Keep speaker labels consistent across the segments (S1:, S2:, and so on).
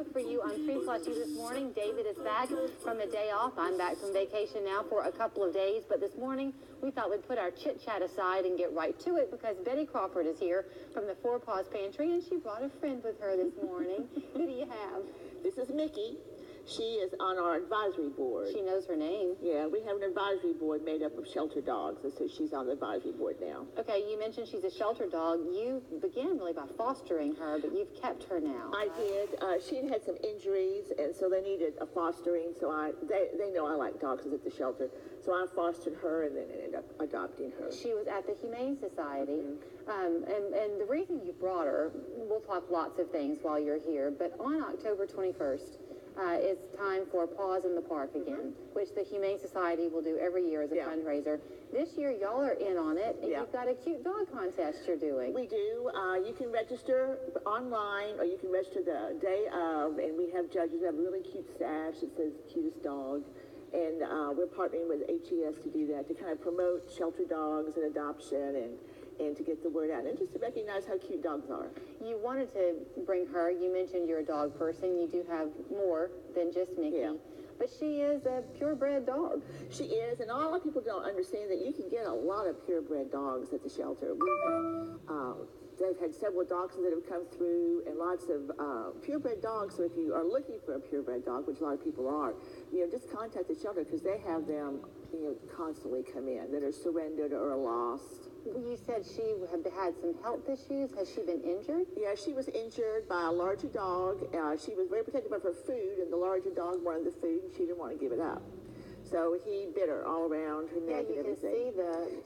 S1: show for you on 3 Plus U this morning. David is back from a day off. I'm back from vacation now for a couple of days. But this morning, we thought we'd put our chit-chat aside and get right to it because Betty Crawford is here from the 4 Paws Pantry, and she brought a friend with her this morning. Who do you have?
S2: This is Mickey. She is on our advisory board.
S1: She knows her name.
S2: Yeah, we have an advisory board made up of shelter dogs, and so she's on the advisory board now.
S1: Okay, you mentioned she's a shelter dog. You began really by fostering her, but you've kept her now.
S2: I did. She had some injuries, and so they needed a fostering. So they know I like dogs at the shelter, so I fostered her and then ended up adopting her.
S1: She was at the Humane Society, and the reason you brought her, we'll talk lots of things while you're here, but on October 21st, it's time for Paws in the Park again, which the Humane Society will do every year as a fundraiser. This year, y'all are in on it, and you've got a cute dog contest you're doing.
S2: We do. You can register online, or you can register the day of, and we have judges. We have a really cute sash that says cutest dog, and we're partnering with HES to do that, to kind of promote shelter dogs and adoption and to get the word out, and just to recognize how cute dogs are.
S1: You wanted to bring her. You mentioned you're a dog person. You do have more than just Mickey. Yeah. But she is a purebred dog.
S2: She is, and a lot of people don't understand that you can get a lot of purebred dogs at the shelter. They've had several dachshunds that have come through, and lots of purebred dogs. So if you are looking for a purebred dog, which a lot of people are, just contact the shelter because they have them, constantly come in that are surrendered or lost.
S1: You said she had some health issues. Has she been injured?
S2: Yeah, she was injured by a larger dog. She was very protective of her food, and the larger dog wanted the food, and she didn't want to give it up. So he bit her all around her neck and everything.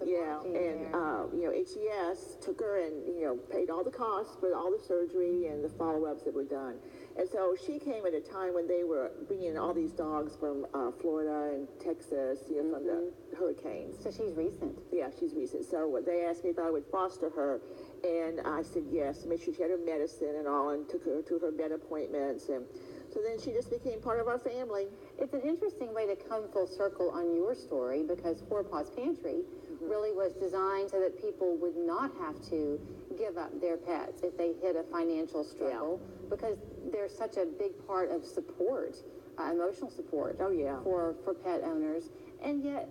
S1: Yeah, you can see the
S2: HES took her and, paid all the costs for all the surgery and the follow-ups that were done. And so she came at a time when they were bringing in all these dogs from Florida and Texas, from the hurricanes.
S1: So she's recent.
S2: Yeah, she's recent. So they asked me if I would foster her, and I said yes, make sure she had her medicine and all, and took her to her vet appointments. And so then she just became part of our family.
S1: It's an interesting way to come full circle on your story, because 4 Paws Pantry really was designed so that people would not have to give up their pets if they hit a financial struggle, because they're such a big part of support, emotional support for pet owners. And yet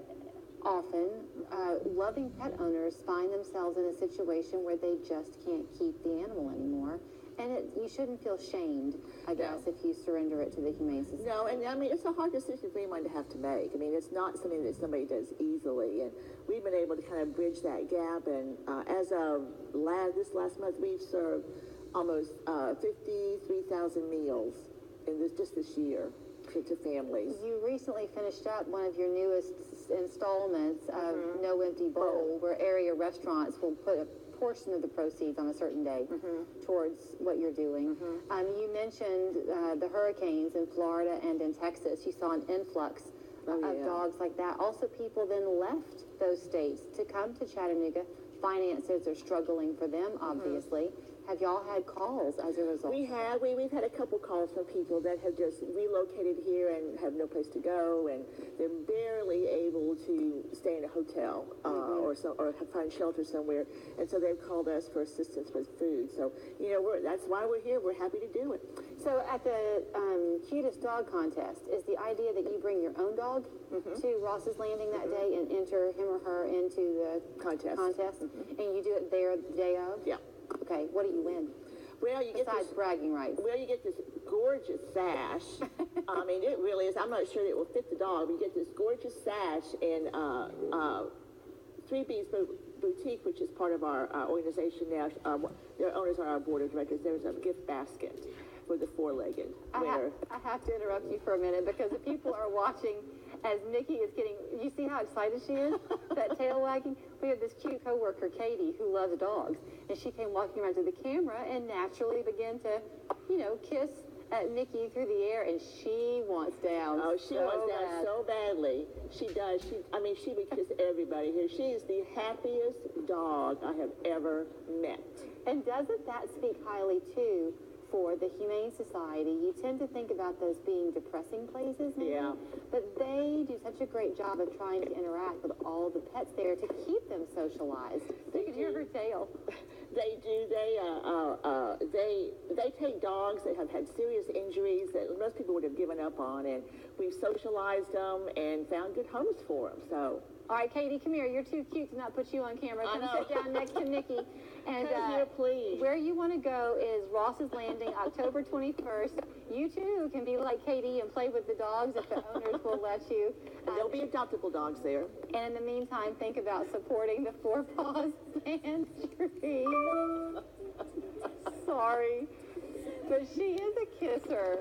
S1: often loving pet owners find themselves in a situation where they just can't keep the animal anymore. And you shouldn't feel shamed, I guess, if you surrender it to the Humane Society.
S2: No, and it's a hard decision for anyone to have to make. It's not something that somebody does easily. And we've been able to kind of bridge that gap. And as of this last month, we've served almost 53,000 meals just this year to families.
S1: You recently finished up one of your newest installments of No Empty Bowl, where area restaurants will put a portion of the proceeds on a certain day towards what you're doing. You mentioned the hurricanes in Florida and in Texas. You saw an influx of dogs like that. Also, people then left those states to come to Chattanooga. Finances are struggling for them, obviously. Have y'all had calls as a result?
S2: We have. We've had a couple calls from people that have just relocated here and have no place to go, and they're barely able to stay in a hotel or find shelter somewhere, and so they've called us for assistance with food. So, that's why we're here. We're happy to do it.
S1: So at the cutest dog contest, is the idea that you bring your own dog to Ross's Landing that day and enter him or her into the contest? And you do it there the day of?
S2: Yeah.
S1: Okay, what do you win?
S2: Well, you
S1: Besides bragging rights.
S2: Well, you get this gorgeous sash. It really is. I'm not sure that it will fit the dog, but you get this gorgeous sash and 3 B's Boutique, which is part of our organization now. Their owners are our board of directors. There's a gift basket for the 4-legged winner.
S1: I have to interrupt you for a minute, because the people are watching as Mickey is getting, you see how excited she is? That tail wagging? We have this cute coworker, Katie, who loves dogs, and she came walking around to the camera and naturally began to, kiss at Mickey through the air, and she wants down.
S2: Oh, she wants down so badly. She does. She would kiss everybody here. She is the happiest dog I have ever met.
S1: And doesn't that speak highly, too, for the Humane Society? You tend to think about those being depressing places, maybe, but they do such a great job of trying to interact with all the pets there to keep them socialized. So you can hear her tail.
S2: They do. They take dogs that have had serious injuries that most people would have given up on, and we've socialized them and found good homes for them. So.
S1: All right, Katie, come here. You're too cute to not put you on camera. Come sit down next to Nikki. And
S2: come here, please.
S1: Where you want to go is Ross's Landing, October 21st. You too can be like Katie and play with the dogs if the owners will let you.
S2: There'll be adoptable dogs there.
S1: And in the meantime, think about supporting the Four Paws Pantry. Sorry, but she is a kisser.